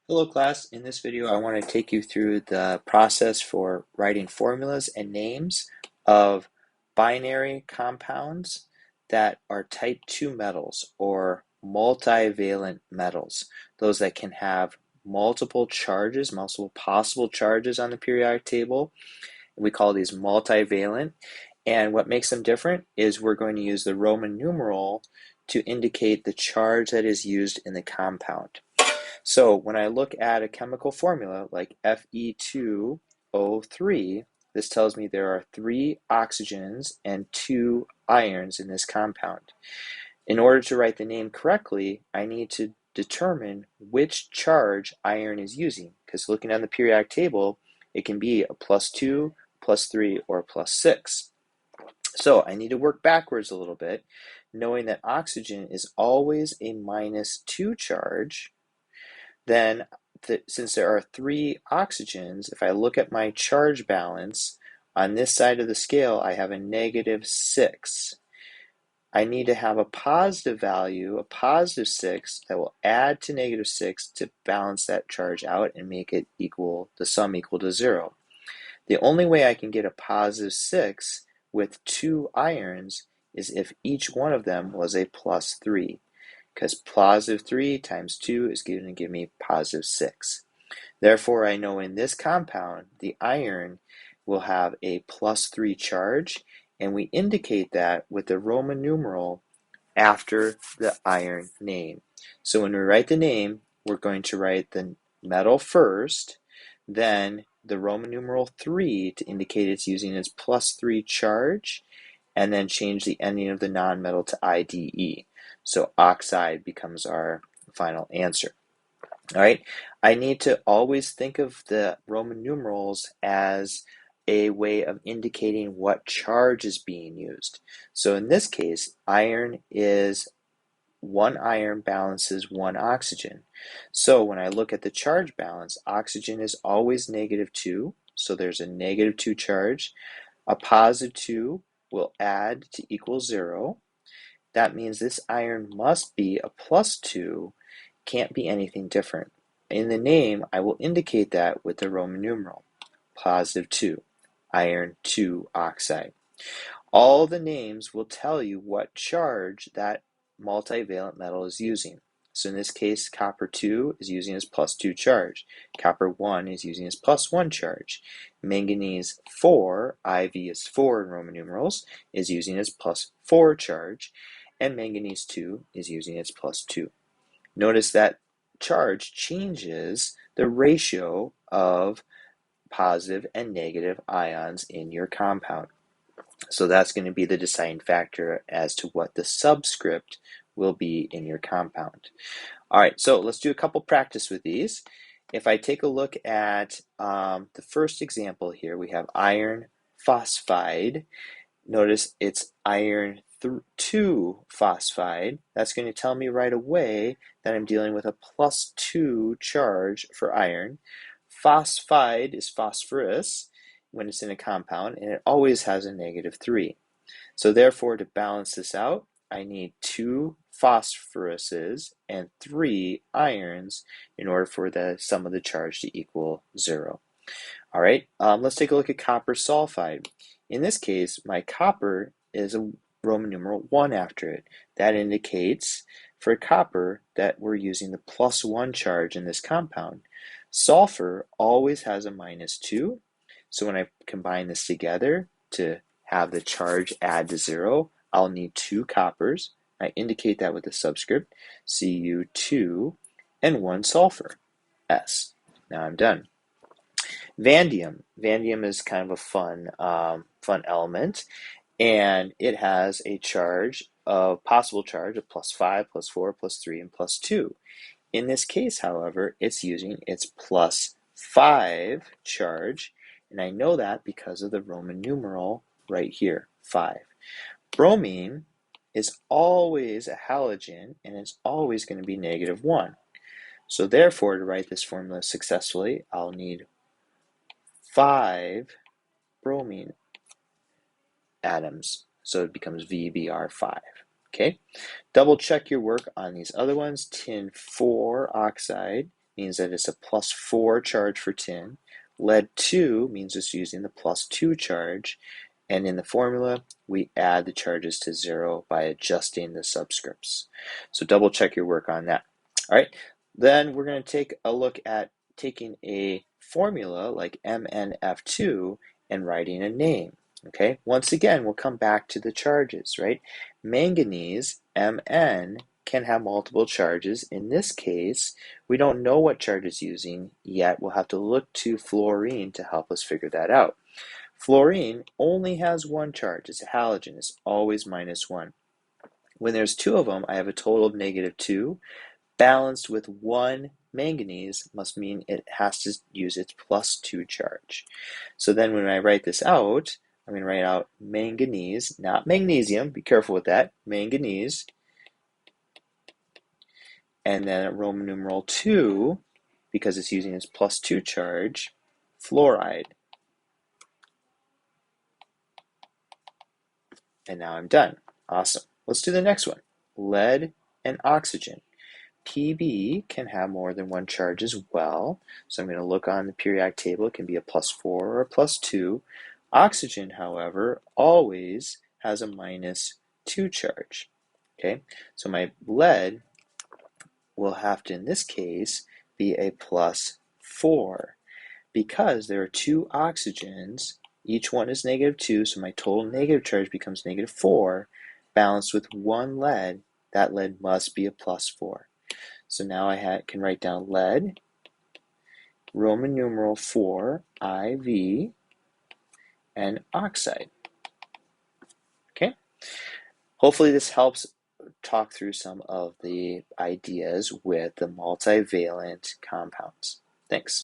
Hello class, in this video I want to take you through the process for writing formulas and names of binary compounds that are type 2 metals or multivalent metals, those that can have multiple charges, multiple possible charges on the periodic table. We call these multivalent, and what makes them different is we're going to use the Roman numeral to indicate the charge that is used in the compound. So when I look at a chemical formula like Fe2O3, this tells me there are 3 oxygens and 2 irons in this compound. In order to write the name correctly, I need to determine which charge iron is using, because looking on the periodic table, it can be a +2, +3, or +6. So I need to work backwards a little bit, knowing that oxygen is always a -2 charge. Then since there are 3 oxygens, if I look at my charge balance, on this side of the scale I have a -6. I need to have a positive value, a +6, that will add to -6 to balance that charge out and make it equal, the sum equal to 0. The only way I can get a +6 with 2 irons is if each one of them was a +3. Because +3 times 2 is going to give me +6. Therefore, I know in this compound, the iron will have a +3 charge, and we indicate that with the Roman numeral after the iron name. So when we write the name, we're going to write the metal first, then the Roman numeral 3 to indicate it's using its +3 charge, and then change the ending of the nonmetal to IDE. So oxide becomes our final answer. All right, I need to always think of the Roman numerals as a way of indicating what charge is being used. So in this case, iron is 1 iron balances 1 oxygen. So when I look at the charge balance, oxygen is always -2, so there's a -2 charge. A +2 will add to equal 0. That means this iron must be a +2, can't be anything different. In the name, I will indicate that with the Roman numeral, +2, iron 2 oxide. All the names will tell you what charge that multivalent metal is using. So in this case, copper 2 is using its +2 charge. Copper 1 is using its +1 charge. Manganese 4, IV is 4 in Roman numerals, is using its +4 charge. And manganese 2 is using its +2. Notice that charge changes the ratio of positive and negative ions in your compound. So that's going to be the deciding factor as to what the subscript will be in your compound. All right, so let's do a couple practice with these. If I take a look at the first example here, we have iron phosphide. Notice it's iron 2 phosphide. That's going to tell me right away that I'm dealing with a +2 charge for iron. Phosphide is phosphorus when it's in a compound, and it always has a -3. So therefore, to balance this out, I need 2 phosphoruses and 3 irons in order for the sum of the charge to equal 0. All right, let's take a look at copper sulfide. In this case, my copper is a Roman numeral 1 after it. That indicates for copper that we're using the +1 charge in this compound. Sulfur always has a -2, so when I combine this together to have the charge add to 0, I'll need 2 coppers. I indicate that with the subscript Cu2 and 1 sulfur, S. Now I'm done. Vanadium. Vanadium is kind of a fun element, and it has a possible charge of +5, +4, +3, and +2. In this case, however, it's using its +5 charge, and I know that because of the Roman numeral right here, 5. Bromine is always a halogen, and it's always going to be -1. So therefore, to write this formula successfully, I'll need 5 bromine atoms. So it becomes VBr5. Okay, double check your work on these other ones. Tin 4 oxide means that it's a +4 charge for tin. Lead 2 means it's using the +2 charge. And in the formula, we add the charges to 0 by adjusting the subscripts. So double check your work on that. All right, then we're going to take a look at taking a formula like MnF2 and writing a name. Okay, once again, we'll come back to the charges, right? Manganese, Mn, can have multiple charges. In this case, we don't know what charge it's using yet. We'll have to look to fluorine to help us figure that out. Fluorine only has one charge. It's a halogen. It's always -1. When there's two of them, I have a total of -2. Balanced with one manganese must mean it has to use its +2 charge. So then when I write this out, I'm going to write out manganese, not magnesium. Be careful with that. Manganese. And then at Roman numeral 2, because it's using its +2 charge, fluoride. And now I'm done. Awesome. Let's do the next one. Lead and oxygen. Pb can have more than one charge as well. So I'm going to look on the periodic table. It can be a +4 or a +2. Oxygen, however, always has a -2 charge. Okay, so my lead will have to, in this case, be a +4 because there are two oxygens. Each one is -2, so my total negative charge becomes -4, balanced with one lead. That lead must be a +4. So now I can write down lead, Roman numeral 4, IV, and oxide. Okay? Hopefully this helps talk through some of the ideas with the multivalent compounds. Thanks.